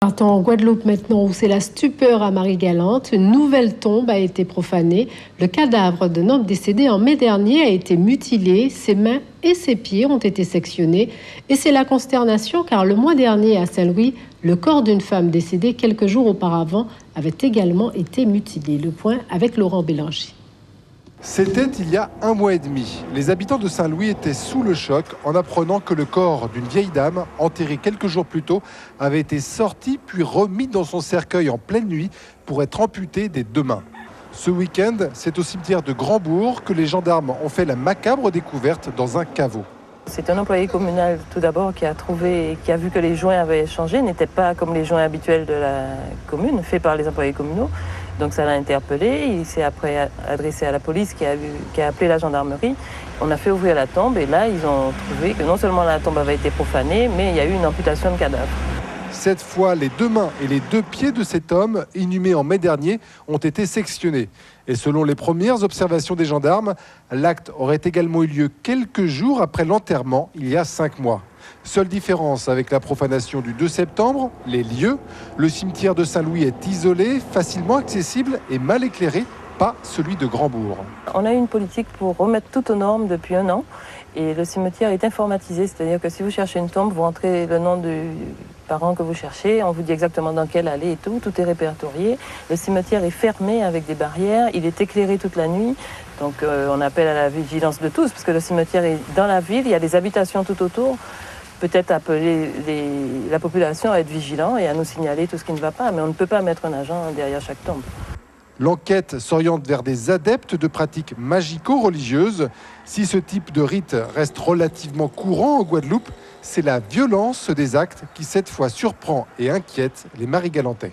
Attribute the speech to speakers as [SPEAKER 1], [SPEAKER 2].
[SPEAKER 1] Partons en Guadeloupe maintenant, où c'est la stupeur à Marie-Galante. Une nouvelle tombe a été profanée. Le cadavre d'un homme décédé en mai dernier a été mutilé. Ses mains et ses pieds ont été sectionnés. Et c'est la consternation car le mois dernier à Saint-Louis, le corps d'une femme décédée quelques jours auparavant avait également été mutilé. Le point avec Laurent Bélanger.
[SPEAKER 2] C'était il y a un mois et demi. Les habitants de Saint-Louis étaient sous le choc en apprenant que le corps d'une vieille dame, enterrée quelques jours plus tôt, avait été sorti puis remis dans son cercueil en pleine nuit pour être amputé des deux mains. Ce week-end, c'est au cimetière de Grandbourg que les gendarmes ont fait la macabre découverte dans un caveau.
[SPEAKER 3] C'est un employé communal tout d'abord qui a vu que les joints avaient changé, n'étaient pas comme les joints habituels de la commune, faits par les employés communaux. Donc ça l'a interpellé, il s'est après adressé à la police qui a appelé la gendarmerie. On a fait ouvrir la tombe et là ils ont trouvé que non seulement la tombe avait été profanée, mais il y a eu une amputation de cadavre.
[SPEAKER 2] Cette fois, les deux mains et les deux pieds de cet homme, inhumé en mai dernier, ont été sectionnés. Et selon les premières observations des gendarmes, l'acte aurait également eu lieu quelques jours après l'enterrement, il y a 5 mois. Seule différence avec la profanation du 2 septembre, les lieux. Le cimetière de Saint-Louis est isolé, facilement accessible et mal éclairé, pas celui de Grandbourg.
[SPEAKER 3] On a eu une politique pour remettre tout aux normes depuis 1 an. Et le cimetière est informatisé, c'est-à-dire que si vous cherchez une tombe, vous rentrez le nom du parent que vous cherchez, on vous dit exactement dans quelle allée et tout est répertorié. Le cimetière est fermé avec des barrières, il est éclairé toute la nuit, donc on appelle à la vigilance de tous, parce que le cimetière est dans la ville, il y a des habitations tout autour. Peut-être appeler la population à être vigilant et à nous signaler tout ce qui ne va pas, mais on ne peut pas mettre un agent derrière chaque tombe.
[SPEAKER 2] L'enquête s'oriente vers des adeptes de pratiques magico-religieuses. Si ce type de rite reste relativement courant en Guadeloupe, c'est la violence des actes qui cette fois surprend et inquiète les Marie-Galantais.